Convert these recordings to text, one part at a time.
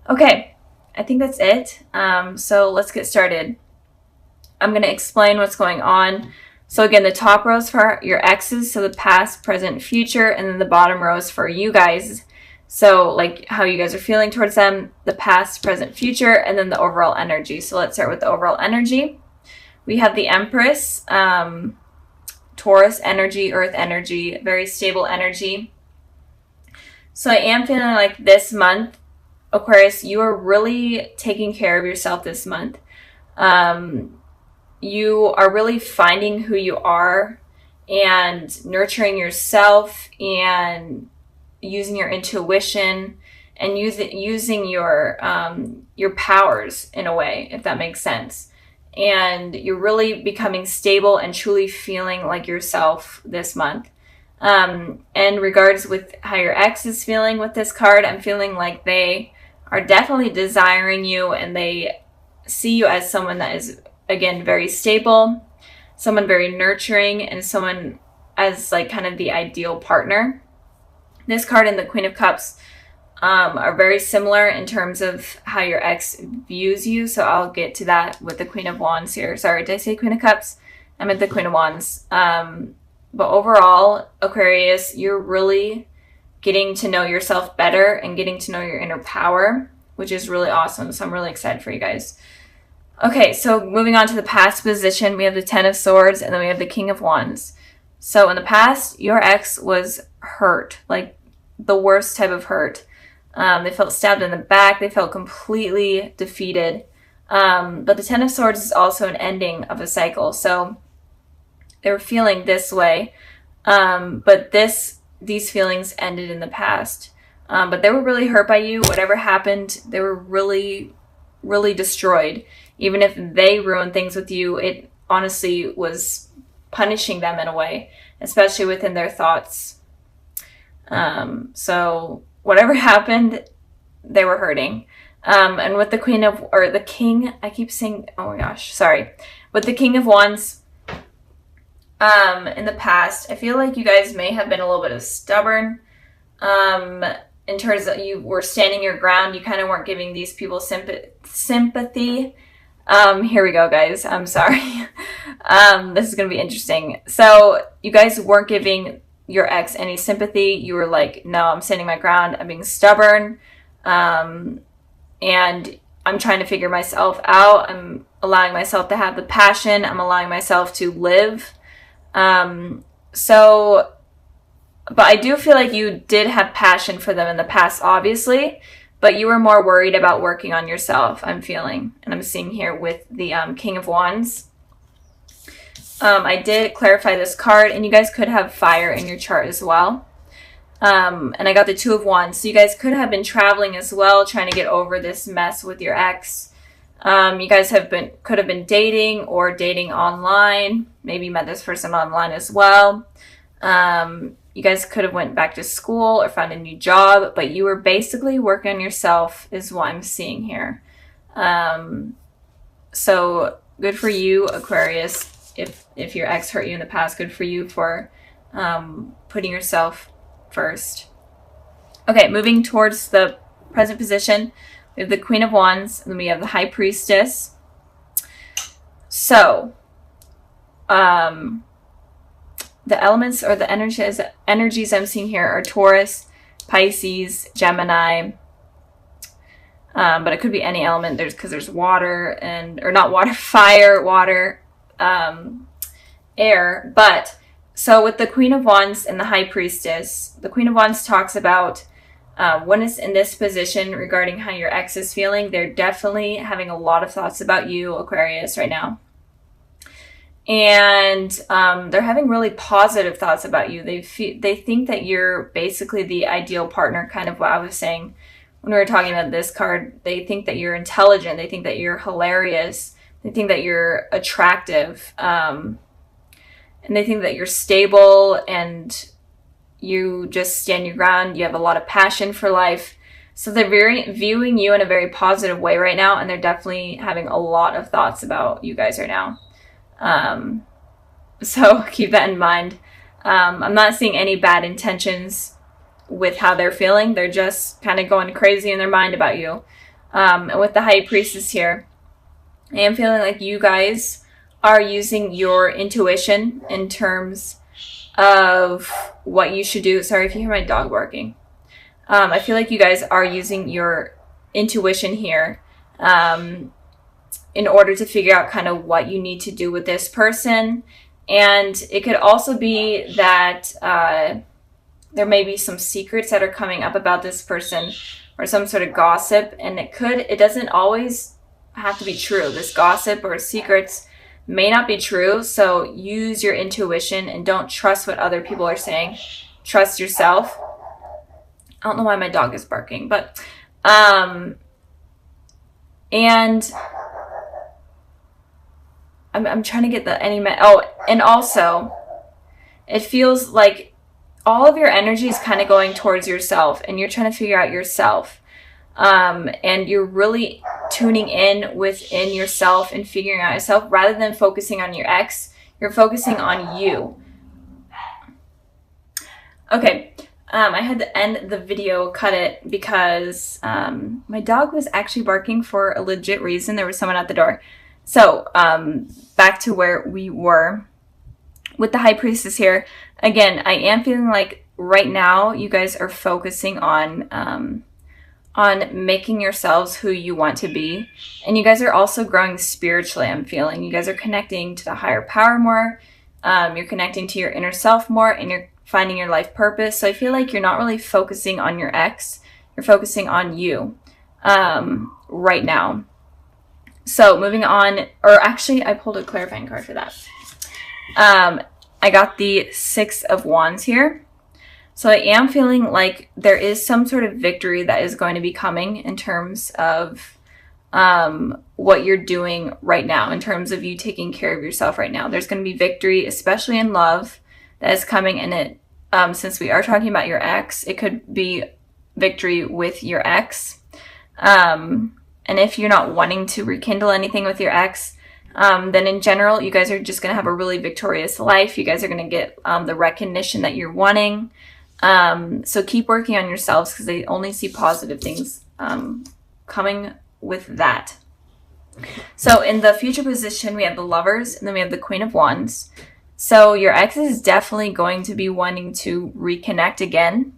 Okay, I think that's it. So let's get started. I'm going to explain what's going on. So again, the top row is for your exes, so the past, present, future, and then the bottom row is for you guys. So like how you guys are feeling towards them, the past, present, future, and then the overall energy. So let's start with the overall energy. We have the Empress, Taurus energy, Earth energy, very stable energy. So I am feeling like this month, Aquarius, you are really taking care of yourself this month. You are really finding who you are and nurturing yourself and using your intuition and using your powers in a way, if that makes sense. And you're really becoming stable and truly feeling like yourself this month. In regards with how your ex is feeling with this card, I'm feeling like they are definitely desiring you and they see you as someone that is, again, very stable, someone very nurturing, and someone as like kind of the ideal partner. This card and the Queen of Cups are very similar in terms of how your ex views you. So I'll get to that with the Queen of Wands here. Sorry, did I say Queen of Cups? I meant the Queen of Wands. But overall, Aquarius, you're really getting to know yourself better and getting to know your inner power, which is really awesome. So I'm really excited for you guys. Okay, so moving on to the past position, we have the Ten of Swords and then we have the King of Wands. So in the past, your ex was hurt, like the worst type of hurt. They felt stabbed in the back. They felt completely defeated. But the Ten of Swords is also an ending of a cycle. So they were feeling this way. But these feelings ended in the past. But they were really hurt by you. Whatever happened, they were really, really destroyed. Even if they ruined things with you, it honestly was punishing them in a way, especially within their thoughts. So whatever happened, they were hurting. And with the the King, I keep saying, oh my gosh, sorry. With the King of Wands, in the past, I feel like you guys may have been a little bit of stubborn. In terms of you were standing your ground, you kind of weren't giving these people sympathy. Here we go, guys. I'm sorry. This is going to be interesting. So you guys weren't giving your ex any sympathy. You were like, no, I'm standing my ground. I'm being stubborn. And I'm trying to figure myself out. I'm allowing myself to have the passion. I'm allowing myself to live. But I do feel like you did have passion for them in the past, obviously, but you were more worried about working on yourself, I'm feeling. And I'm seeing here with the King of Wands. I did clarify this card, and you guys could have fire in your chart as well. And I got the Two of Wands. So you guys could have been traveling as well, trying to get over this mess with your ex. You guys could have been dating or dating online. Maybe you met this person online as well. You guys could have went back to school or found a new job, but you were basically working on yourself is what I'm seeing here. So good for you, Aquarius. If your ex hurt you in the past, good for you for putting yourself first. Okay, moving towards the present position, we have the Queen of Wands, and then we have the High Priestess. So, the elements or the energies I'm seeing here are Taurus, Pisces, Gemini. But it could be any element. Because there's water or not water, fire, water, air. But so with the Queen of Wands and the High Priestess, the Queen of Wands talks about when it's in this position regarding how your ex is feeling, they're definitely having a lot of thoughts about you, Aquarius, right now. And they're having really positive thoughts about you. They think that you're basically the ideal partner, kind of what I was saying when we were talking about this card. They think that you're intelligent. They think that you're hilarious. They think that you're attractive. And they think that you're stable and you just stand your ground. You have a lot of passion for life. So they're viewing you in a very positive way right now. And they're definitely having a lot of thoughts about you guys right now. So keep that in mind. I'm not seeing any bad intentions with how they're feeling. They're just kind of going crazy in their mind about you. And with the High Priestess here, I am feeling like you guys are using your intuition in terms of what you should do. Sorry if you hear my dog barking. I feel like you guys are using your intuition here in order to figure out kind of what you need to do with this person. And it could also be that there may be some secrets that are coming up about this person or some sort of gossip. And it doesn't always have to be true. This gossip or secrets may not be true. So use your intuition and don't trust what other people are saying. Trust yourself. I don't know why my dog is barking, but and I'm trying to get the and also it feels like all of your energy is kind of going towards yourself, and you're trying to figure out yourself, and you're really tuning in within yourself and figuring out yourself rather than focusing on your ex. You're focusing on you. Okay. I had to end the video, cut it, because my dog was actually barking for a legit reason. There was someone at the door. So back to where we were with the High Priestess here. Again, I am feeling like right now you guys are focusing on making yourselves who you want to be. And you guys are also growing spiritually, I'm feeling. You guys are connecting to the higher power more. You're connecting to your inner self more, and you're finding your life purpose. So I feel like you're not really focusing on your ex. You're focusing on you right now. So moving on, or actually I pulled a clarifying card for that. I got the Six of Wands here. So I am feeling like there is some sort of victory that is going to be coming in terms of what you're doing right now, in terms of you taking care of yourself right now. There's going to be victory, especially in love, that is coming. And it since we are talking about your ex, it could be victory with your ex. And if you're not wanting to rekindle anything with your ex, then in general, you guys are just going to have a really victorious life. You guys are going to get the recognition that you're wanting. So keep working on yourselves, because they only see positive things coming with that. So in the future position, we have the Lovers, and then we have the Queen of Wands. So your ex is definitely going to be wanting to reconnect again.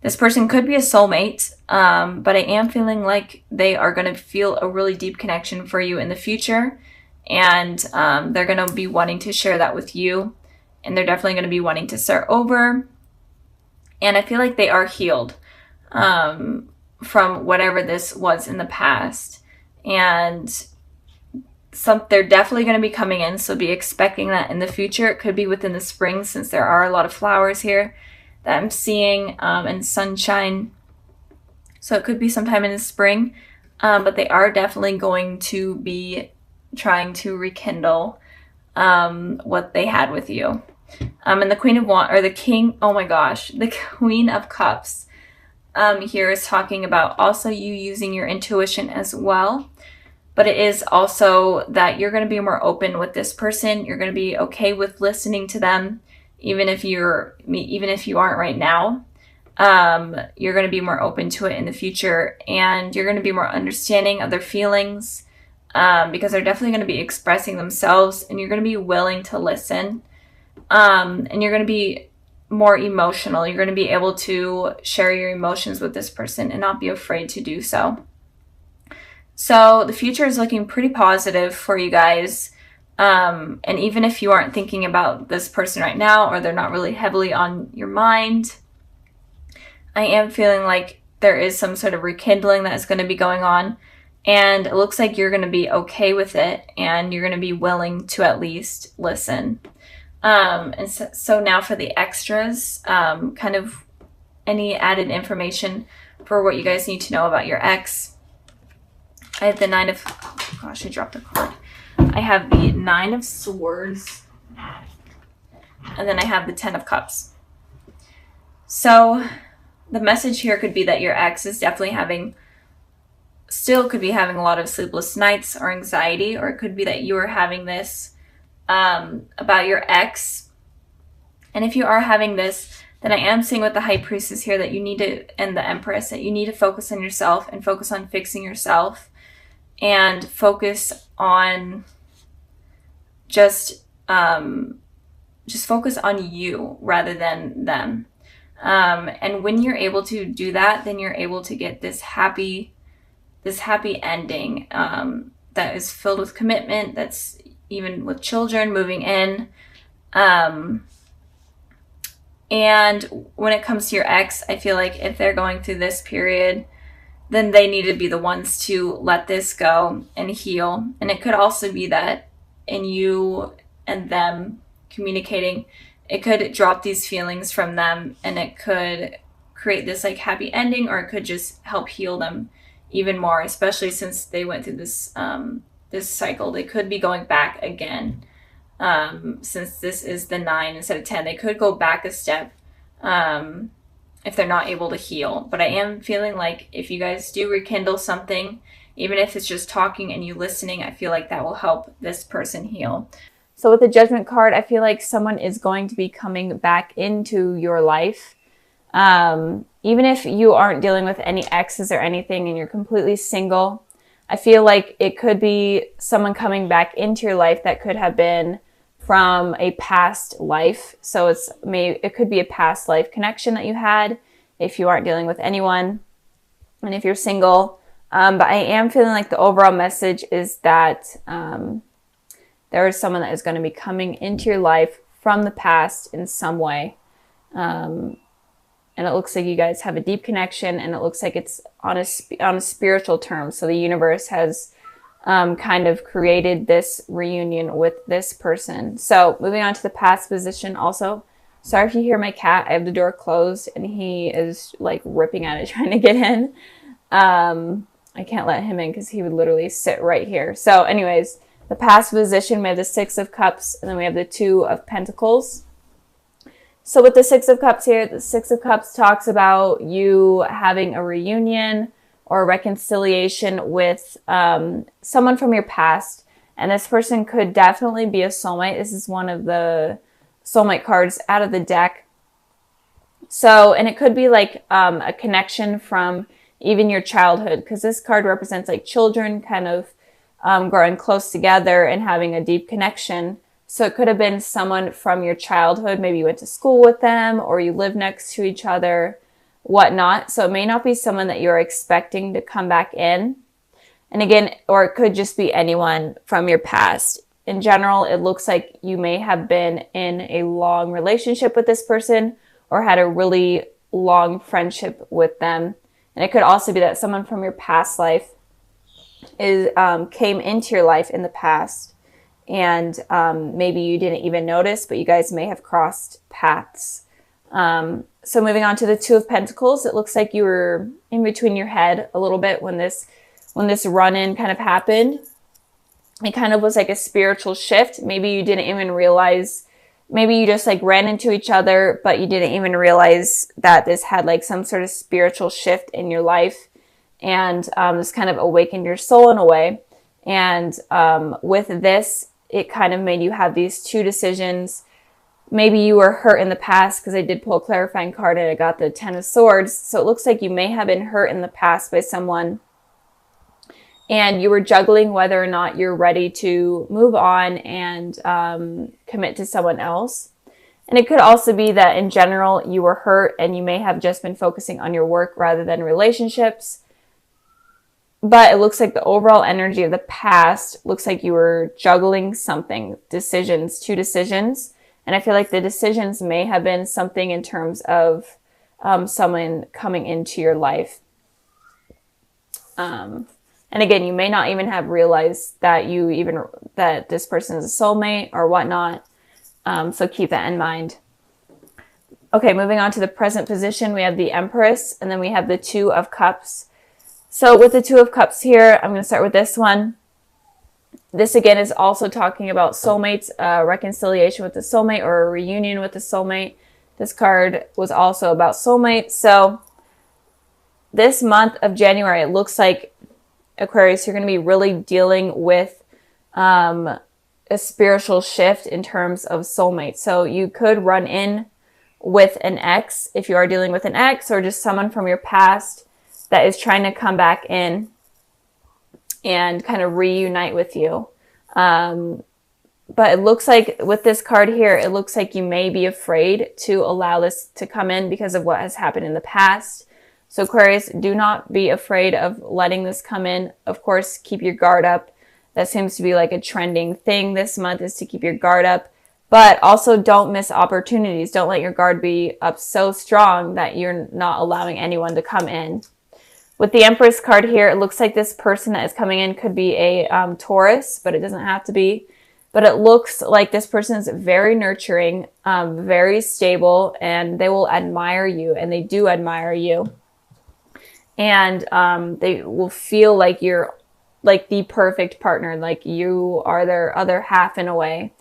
This person could be a soulmate, but I am feeling like they are going to feel a really deep connection for you in the future. And they're going to be wanting to share that with you. And they're definitely going to be wanting to start over. And I feel like they are healed from whatever this was in the past. And they're definitely going to be coming in, so be expecting that in the future. It could be within the spring, since there are a lot of flowers here that I'm seeing, and sunshine. So it could be sometime in the spring, but they are definitely going to be trying to rekindle what they had with you. And the Queen of Wands, or the King, oh my gosh, the Queen of Cups here is talking about also you using your intuition as well. But it is also that you're going to be more open with this person. You're going to be okay with listening to them, even if you aren't right now. You're going to be more open to it in the future, and you're going to be more understanding of their feelings, because they're definitely going to be expressing themselves, and you're going to be willing to listen. And you're going to be more emotional. You're going to be able to share your emotions with this person and not be afraid to do so. So the future is looking pretty positive for you guys. And even if you aren't thinking about this person right now, or they're not really heavily on your mind, I am feeling like there is some sort of rekindling that is going to be going on. And it looks like you're going to be okay with it, and you're going to be willing to at least listen. And so now for the extras, kind of any added information for what you guys need to know about your ex. I have the Nine of, oh gosh, I dropped a card. I have the Nine of Swords, and then I have the Ten of Cups. So the message here could be that your ex is definitely still could be having a lot of sleepless nights or anxiety, or it could be that you are having this about your ex. And if you are having this, then I am seeing with the High Priestess here that you need to, and the Empress, that you need to focus on yourself and focus on fixing yourself and focus on just focus on you rather than them. And when you're able to do that, then you're able to get this happy ending that is filled with commitment, that's even with children moving in. And when it comes to your ex, I feel like if they're going through this period, then they need to be the ones to let this go and heal. And it could also be that in you and them communicating, it could drop these feelings from them, and it could create this like happy ending, or it could just help heal them even more, especially since they went through this this cycle. They could be going back again. Since this is the 9 instead of 10, they could go back a step if they're not able to heal. But I am feeling like if you guys do rekindle something, even if it's just talking and you listening, I feel like that will help this person heal. So with the Judgment card, I feel like someone is going to be coming back into your life. Even if you aren't dealing with any exes or anything and you're completely single, I feel like it could be someone coming back into your life that could have been from a past life. So it could be a past life connection that you had if you aren't dealing with anyone and if you're single. But I am feeling like the overall message is that there is someone that is going to be coming into your life from the past in some way. And it looks like you guys have a deep connection, and it looks like it's on a spiritual term. So the universe has kind of created this reunion with this person. So moving on to the past position also. Sorry if you hear my cat. I have the door closed and he is like ripping at it trying to get in. I can't let him in because he would literally sit right here. So anyways, the past position, we have the 6 of Cups, and then we have the 2 of Pentacles. So with the 6 of Cups here, the 6 of Cups talks about you having a reunion or reconciliation with someone from your past. And this person could definitely be a soulmate. This is one of the soulmate cards out of the deck. So, and it could be like a connection from even your childhood, because this card represents like children kind of growing close together and having a deep connection. So it could have been someone from your childhood. Maybe you went to school with them or you live next to each other, whatnot. So it may not be someone that you're expecting to come back in. And again, or it could just be anyone from your past. In general, it looks like you may have been in a long relationship with this person or had a really long friendship with them. And it could also be that someone from your past life came into your life in the past. And maybe you didn't even notice, but you guys may have crossed paths. So moving on to the 2 of Pentacles, it looks like you were in between your head a little bit when this run-in kind of happened. It kind of was like a spiritual shift. Maybe you didn't even realize, maybe you just like ran into each other, but you didn't even realize that this had like some sort of spiritual shift in your life. And this kind of awakened your soul in a way. And with this, it kind of made you have these 2 decisions. Maybe you were hurt in the past, because I did pull a clarifying card and I got the 10 of Swords. So it looks like you may have been hurt in the past by someone. And you were juggling whether or not you're ready to move on and commit to someone else. And it could also be that in general, you were hurt and you may have just been focusing on your work rather than relationships. But it looks like the overall energy of the past looks like you were juggling something, 2 decisions. And I feel like the decisions may have been something in terms of someone coming into your life. And again, you may not even have realized that that this person is a soulmate or whatnot. So keep that in mind. Okay, moving on to the present position, we have the Empress, and then we have the 2 of Cups. So with the 2 of Cups here, I'm going to start with this one. This again is also talking about soulmates, reconciliation with the soulmate or a reunion with the soulmate. This card was also about soulmates. So this month of January, it looks like, Aquarius, you're going to be really dealing with a spiritual shift in terms of soulmates. So you could run in with an ex, if you are dealing with an ex, or just someone from your past that is trying to come back in and kind of reunite with you. But it looks like with this card here, it looks like you may be afraid to allow this to come in because of what has happened in the past. So Aquarius, do not be afraid of letting this come in. Of course, keep your guard up. That seems to be like a trending thing this month, is to keep your guard up. But also don't miss opportunities. Don't let your guard be up so strong that you're not allowing anyone to come in. With the Empress card here, it looks like this person that is coming in could be a Taurus, but it doesn't have to be. But it looks like this person is very nurturing, very stable, and they will admire you, and they do admire you. And they will feel like you're like the perfect partner, like you are their other half in a way.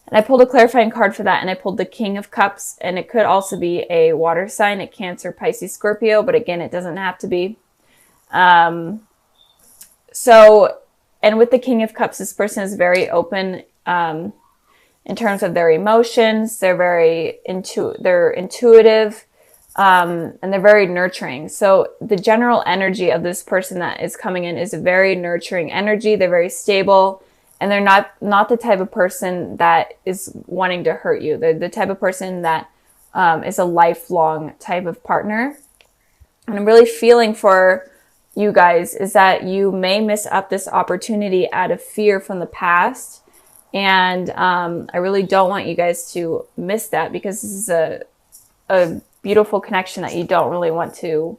And I pulled a clarifying card for that, and I pulled the King of Cups, and it could also be a water sign, a Cancer, Pisces, Scorpio, but again, it doesn't have to be. And with the King of Cups, this person is very open in terms of their emotions. They're very they're intuitive, and they're very nurturing. So the general energy of this person that is coming in is a very nurturing energy. They're very stable, and they're not the type of person that is wanting to hurt you. They're the type of person that is a lifelong type of partner. And I'm really feeling for you guys is that you may miss up this opportunity out of fear from the past. And I really don't want you guys to miss that, because this is a beautiful connection that you don't really want to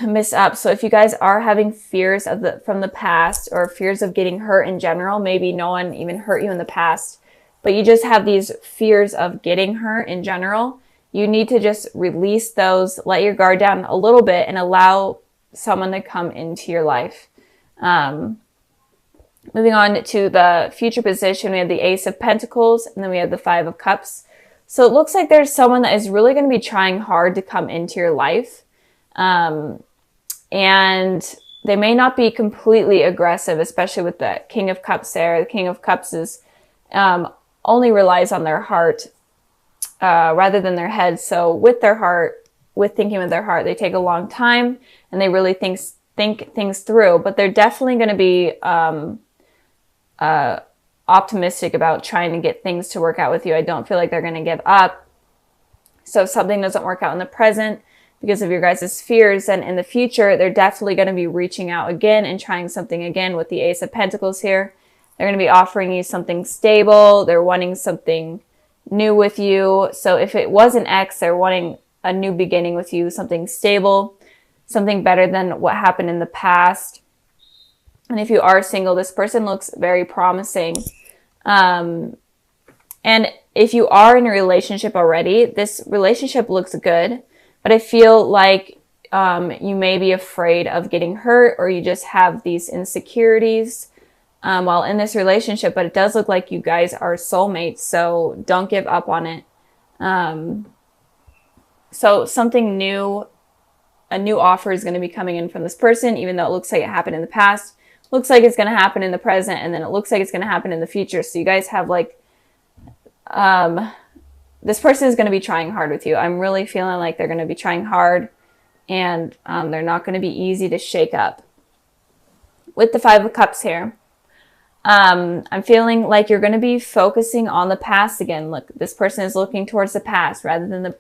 miss up. So if you guys are having fears from the past, or fears of getting hurt in general, maybe no one even hurt you in the past, but you just have these fears of getting hurt in general, you need to just release those, let your guard down a little bit, and allow someone to come into your life. Moving on to the future position, we have the Ace of Pentacles, and then we have the Five of Cups. So it looks like there's someone that is really going to be trying hard to come into your life. And they may not be completely aggressive, especially with the King of Cups there. The King of Cups is only relies on their heart rather than their head. So with their heart, with thinking with their heart, they take a long time, and they really think things through. But they're definitely going to be optimistic about trying to get things to work out with you. I don't feel like they're going to give up. So if something doesn't work out in the present because of your guys' fears, then in the future, they're definitely going to be reaching out again and trying something again with the Ace of Pentacles here. They're going to be offering you something stable. They're wanting something new with you. So if it was an ex, they're wanting a new beginning with you, something stable, something better than what happened in the past. And if you are single, this person looks very promising. And if you are in a relationship already, this relationship looks good. But I feel like you may be afraid of getting hurt, or you just have these insecurities while in this relationship. But it does look like you guys are soulmates, so don't give up on it. So something new, a new offer is going to be coming in from this person, even though it looks like it happened in the past. Looks like it's going to happen in the present, and then it looks like it's going to happen in the future. So you guys have like, this person is going to be trying hard with you. I'm really feeling like they're going to be trying hard, and they're not going to be easy to shake up. With the Five of Cups here, I'm feeling like you're going to be focusing on the past again. Look, this person is looking towards the past rather than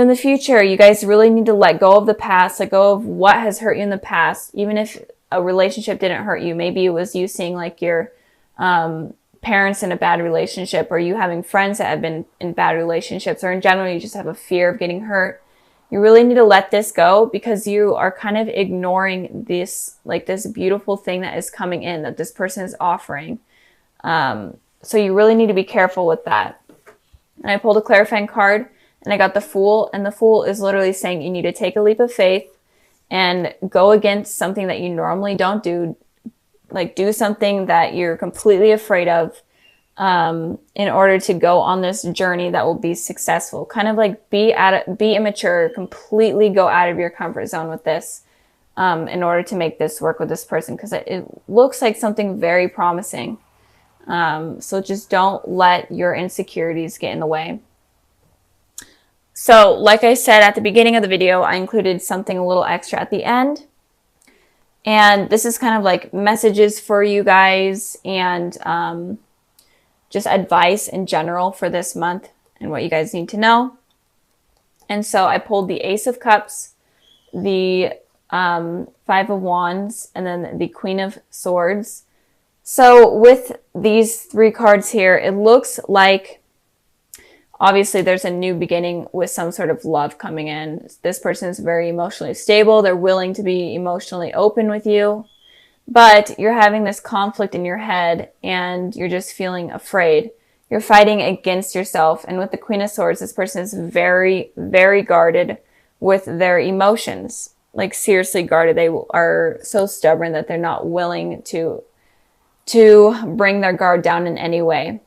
the future. You guys really need to let go of the past, let go of what has hurt you in the past. Even if a relationship didn't hurt you, maybe it was you seeing like your parents in a bad relationship, or you having friends that have been in bad relationships, or in general you just have a fear of getting hurt. You really need to let this go, because you are kind of ignoring this, like this beautiful thing that is coming in, that this person is offering. So you really need to be careful with that. And I pulled a clarifying card, and I got the Fool, and the Fool is literally saying you need to take a leap of faith and go against something that you normally don't do. Like do something that you're completely afraid of in order to go on this journey that will be successful. Kind of like be immature, completely go out of your comfort zone with this in order to make this work with this person, because it looks like something very promising. So just don't let your insecurities get in the way. So like I said at the beginning of the video, I included something a little extra at the end. And this is kind of like messages for you guys and just advice in general for this month and what you guys need to know. And so I pulled the Ace of Cups, the Five of Wands, and then the Queen of Swords. So with these three cards here, it looks like obviously there's a new beginning with some sort of love coming in. This person is very emotionally stable. They're willing to be emotionally open with you, but you're having this conflict in your head and you're just feeling afraid. You're fighting against yourself. And with the Queen of Swords, this person is very, very guarded with their emotions. Like seriously guarded. They are so stubborn that they're not willing to bring their guard down in any way.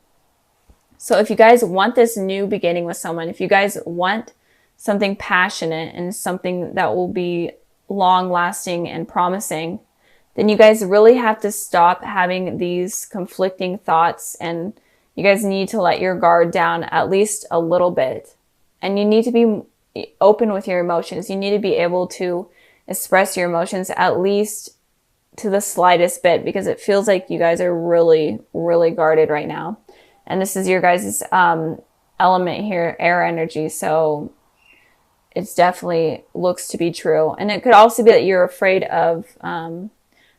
So if you guys want this new beginning with someone, if you guys want something passionate and something that will be long lasting and promising, then you guys really have to stop having these conflicting thoughts, and you guys need to let your guard down at least a little bit. And you need to be open with your emotions. You need to be able to express your emotions at least to the slightest bit, because it feels like you guys are really, really guarded right now. And this is your guys' element here, air energy. So it's definitely looks to be true. And it could also be that you're afraid of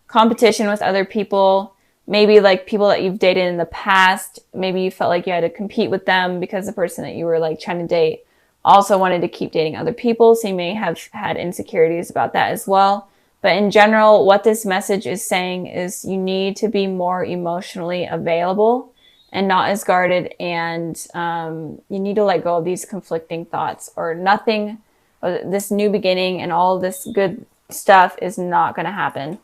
competition with other people. Maybe like people that you've dated in the past. Maybe you felt like you had to compete with them because the person that you were like trying to date also wanted to keep dating other people. So you may have had insecurities about that as well. But in general, what this message is saying is you need to be more emotionally available and not as guarded. And you need to let go of these conflicting thoughts, or nothing, or this new beginning and all this good stuff is not going to happen.